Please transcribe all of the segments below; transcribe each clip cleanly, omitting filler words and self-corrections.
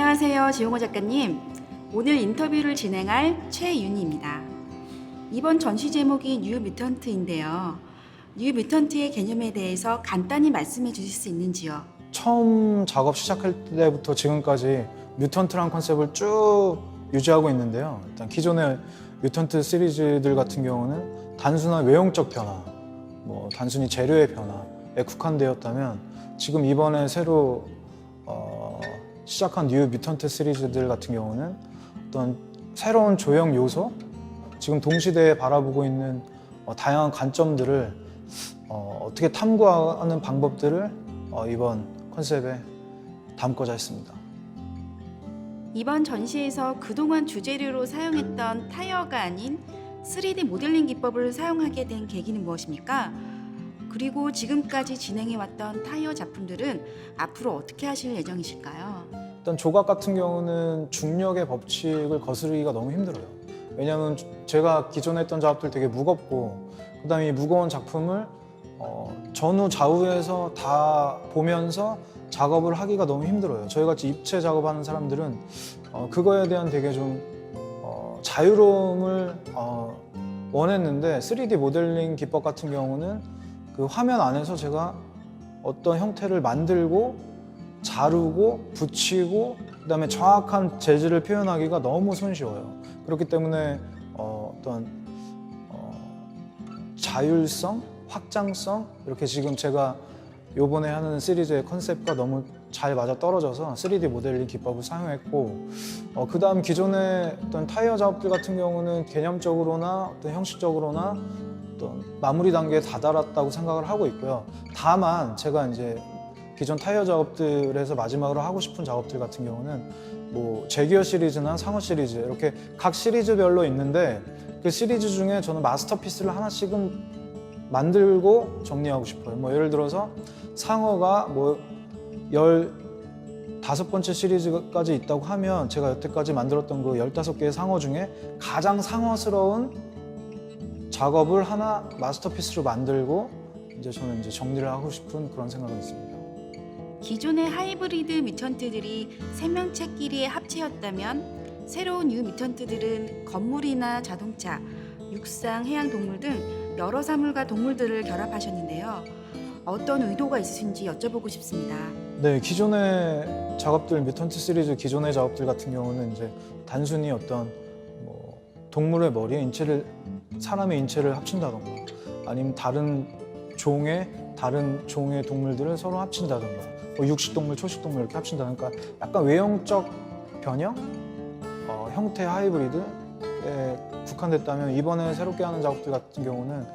안녕하세요, 지용호 작가님. 오늘 인터뷰를 진행할 최윤희입니다. 이번 전시 제목이 뉴 뮤턴트인데요. 뉴 뮤턴트의 개념에 대해서 간단히 말씀해 주실 수 있는지요? 처음 작업 시작할 때부터 지금까지 뮤턴트라는 컨셉을 쭉 유지하고 있는데요. 일단 기존의 뮤턴트 시리즈들 같은 경우는 단순한 외형적 변화, 단순히 재료의 변화에 국한되었다면 지금 이번에 새로 시작한 뉴 뮤턴트 시리즈들 같은 경우는 어떤 새로운 조형 요소, 지금 동시대에 바라보고 있는 다양한 관점들을 어떻게 탐구하는 방법들을 이번 컨셉에 담고자 했습니다. 이번 전시에서 그동안 주재료로 사용했던 타이어가 아닌 3D 모델링 기법을 사용하게 된 계기는 무엇입니까? 그리고 지금까지 진행해왔던 타이어 작품들은 앞으로 어떻게 하실 예정이실까요? 일단 조각 같은 경우는 중력의 법칙을 거스르기가 너무 힘들어요. 왜냐하면 제가 기존에 했던 작업들 되게 무겁고 그다음에 이 무거운 작품을 전후 좌우에서 다 보면서 작업을 하기가 너무 힘들어요. 저희같이 입체 작업하는 사람들은 그거에 대한 되게 좀 자유로움을 원했는데 3D 모델링 기법 같은 경우는 그 화면 안에서 제가 어떤 형태를 만들고 자르고 붙이고 그다음에 정확한 재질을 표현하기가 너무 손쉬워요. 그렇기 때문에 어떤 자율성, 확장성 이렇게 지금 제가 요번에 하는 시리즈의 컨셉과 너무 잘 맞아 떨어져서 3D 모델링 기법을 사용했고 그 다음 기존의 어떤 타이어 작업들 같은 경우는 개념적으로나 어떤 형식적으로나 어떤 마무리 단계에 다다랐다고 생각을 하고 있고요. 다만 제가 이제 기존 타이어 작업들에서 마지막으로 하고 싶은 작업들 같은 경우는 제기어 시리즈나 상어 시리즈 이렇게 각 시리즈별로 있는데 그 시리즈 중에 저는 마스터피스를 하나씩은 만들고 정리하고 싶어요. 예를 들어서 상어가 15번째 시리즈까지 있다고 하면 제가 여태까지 만들었던 그 15개의 상어 중에 가장 상어스러운 작업을 하나 마스터피스로 만들고 저는 정리를 하고 싶은 그런 생각이 있습니다. 기존의 하이브리드 뮤턴트들이 생명체끼리의 합체였다면 새로운 뉴 뮤턴트들은 건물이나 자동차, 육상, 해양 동물 등 여러 사물과 동물들을 결합하셨는데요. 어떤 의도가 있으신지 여쭤보고 싶습니다. 네, 기존의 작업들, 뮤턴트 시리즈 기존의 작업들 같은 경우는 단순히 어떤 동물의 머리에 사람의 인체를 합친다던가 아니면 다른 종의 동물들을 서로 합친다던가 육식동물, 초식동물 이렇게 합친다던가 약간 외형적 변형, 형태 하이브리드에 국한됐다면 이번에 새롭게 하는 작업들 같은 경우는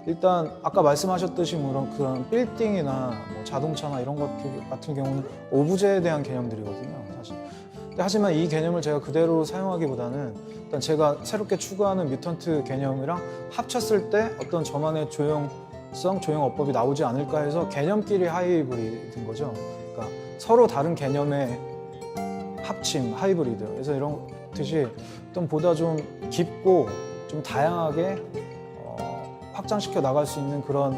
일단 아까 말씀하셨듯이 그런 빌딩이나 자동차나 이런 것들 같은 경우는 오브제에 대한 개념들이거든요, 사실. 하지만 이 개념을 제가 그대로 사용하기보다는 일단 제가 새롭게 추구하는 뮤턴트 개념이랑 합쳤을 때 어떤 저만의 조형어법이 나오지 않을까 해서 개념끼리 하이브리드인 거죠. 그러니까 서로 다른 개념의 합침, 하이브리드. 그래서 이런 듯이 좀 보다 좀 깊고 좀 다양하게 확장시켜 나갈 수 있는 그런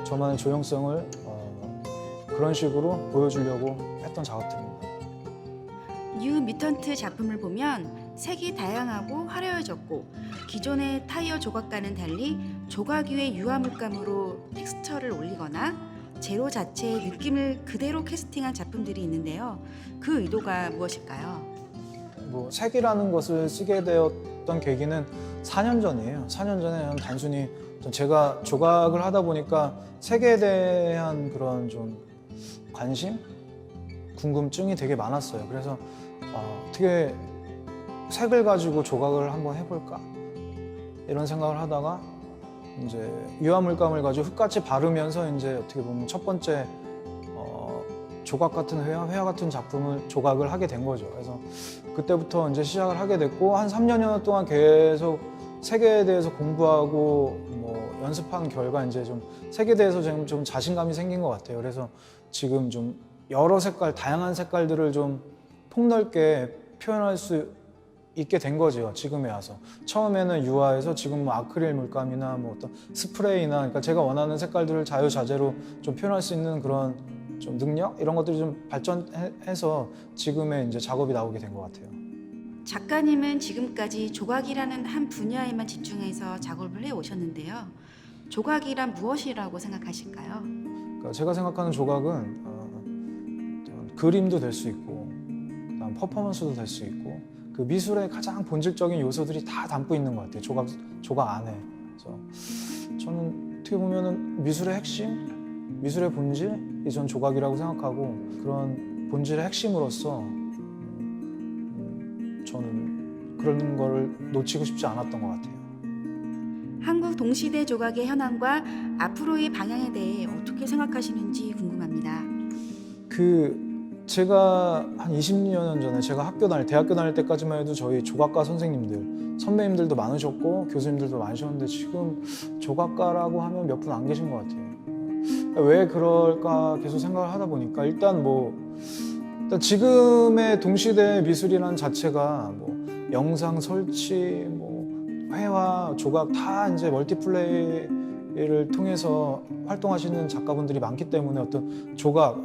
저만의 조형성을 그런 식으로 보여주려고 했던 작업들입니다. 뉴 뮤턴트 작품을 보면 색이 다양하고 화려해졌고 기존의 타이어 조각과는 달리 조각 위에 유화물감으로 텍스처를 올리거나 재료 자체의 느낌을 그대로 캐스팅한 작품들이 있는데요. 그 의도가 무엇일까요? 색이라는 것을 쓰게 되었던 계기는 4년 전이에요. 4년 전에 단순히 제가 조각을 하다 보니까 색에 대한 그런 좀 관심, 궁금증이 되게 많았어요. 그래서 어떻게 색을 가지고 조각을 한번 해볼까? 이런 생각을 하다가 유화물감을 가지고 흙같이 바르면서 어떻게 보면 첫 번째 조각 같은 회화 같은 작품을 조각을 하게 된 거죠. 그래서 그때부터 시작을 하게 됐고 한 3년여 동안 계속 색에 대해서 공부하고 연습한 결과 좀 색에 대해서 좀 자신감이 생긴 것 같아요. 그래서 지금 좀 여러 색깔, 다양한 색깔들을 좀 폭넓게 표현할 수 있게 된 거죠. 지금에 와서 처음에는 유화에서 지금 아크릴 물감이나 어떤 스프레이나 그러니까 제가 원하는 색깔들을 자유자재로 좀 표현할 수 있는 그런 좀 능력 이런 것들이 좀 발전해서 지금의 이제 작업이 나오게 된 것 같아요. 작가님은 지금까지 조각이라는 한 분야에만 집중해서 작업을 해 오셨는데요. 조각이란 무엇이라고 생각하실까요? 그러니까 제가 생각하는 조각은 그림도 될 수 있고, 그다음 퍼포먼스도 될 수 있고, 그 미술의 가장 본질적인 요소들이 다 담고 있는 것 같아요. 조각 안에. 그래서 저는 어떻게 보면은 미술의 핵심, 미술의 본질이 전 조각이라고 생각하고, 그런 본질의 핵심으로서 저는 그런 거를 놓치고 싶지 않았던 것 같아요. 한국 동시대 조각의 현황과 앞으로의 방향에 대해 어떻게 생각하시는지 궁금합니다. 제가 한 20년 전에 제가 대학교 다닐 때까지만 해도 저희 조각가 선생님들, 선배님들도 많으셨고 교수님들도 많으셨는데 지금 조각가라고 하면 몇 분 안 계신 것 같아요. 왜 그럴까 계속 생각을 하다 보니까 일단 지금의 동시대 미술이라는 자체가 영상 설치, 회화, 조각 다 이제 멀티플레이를 통해서 활동하시는 작가분들이 많기 때문에 어떤 조각,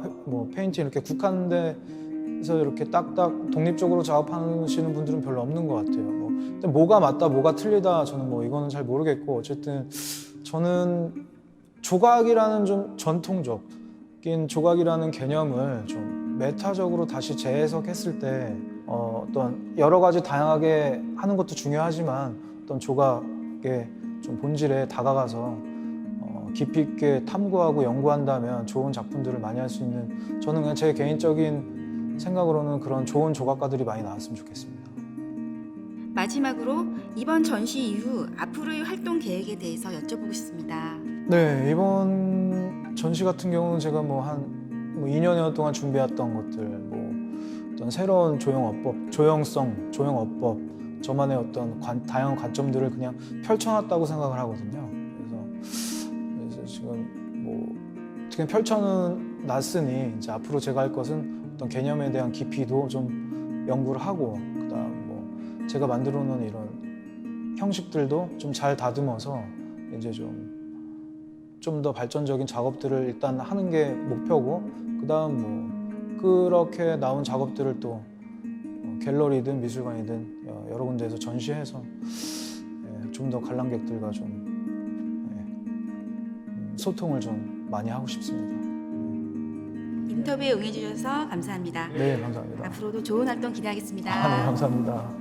페인팅 이렇게 국한돼서 이렇게 딱딱 독립적으로 작업하시는 분들은 별로 없는 것 같아요. 일단 뭐가 맞다, 뭐가 틀리다 저는 이거는 잘 모르겠고 어쨌든 저는 조각이라는 좀 전통적인 조각이라는 개념을 좀 메타적으로 다시 재해석했을 때 어떤 여러 가지 다양하게 하는 것도 중요하지만 어떤 조각의 좀 본질에 다가가서 깊이 있게 탐구하고 연구한다면 좋은 작품들을 많이 할 수 있는 저는 그냥 제 개인적인 생각으로는 그런 좋은 조각가들이 많이 나왔으면 좋겠습니다. 마지막으로 이번 전시 이후 앞으로의 활동 계획에 대해서 여쭤보고 싶습니다. 네, 이번 전시 같은 경우는 제가 한 2년여 동안 준비했던 것들, 어떤 새로운 조형어법, 저만의 어떤 다양한 관점들을 그냥 펼쳐놨다고 생각을 하거든요. 그래서 지금 어떻게 펼쳐는 놨으니 이제 앞으로 제가 할 것은 어떤 개념에 대한 깊이도 좀 연구를 하고, 그다음 제가 만들어 놓은 이런 형식들도 좀 잘 다듬어서 이제 좀 더 발전적인 작업들을 일단 하는 게 목표고, 그다음 그렇게 나온 작업들을 또 갤러리든 미술관이든 여러 군데에서 전시해서 좀 더 관람객들과 좀 소통을 좀 많이 하고 싶습니다. 인터뷰에 응해주셔서 감사합니다. 네, 감사합니다. 앞으로도 좋은 활동 기대하겠습니다. 네, 감사합니다.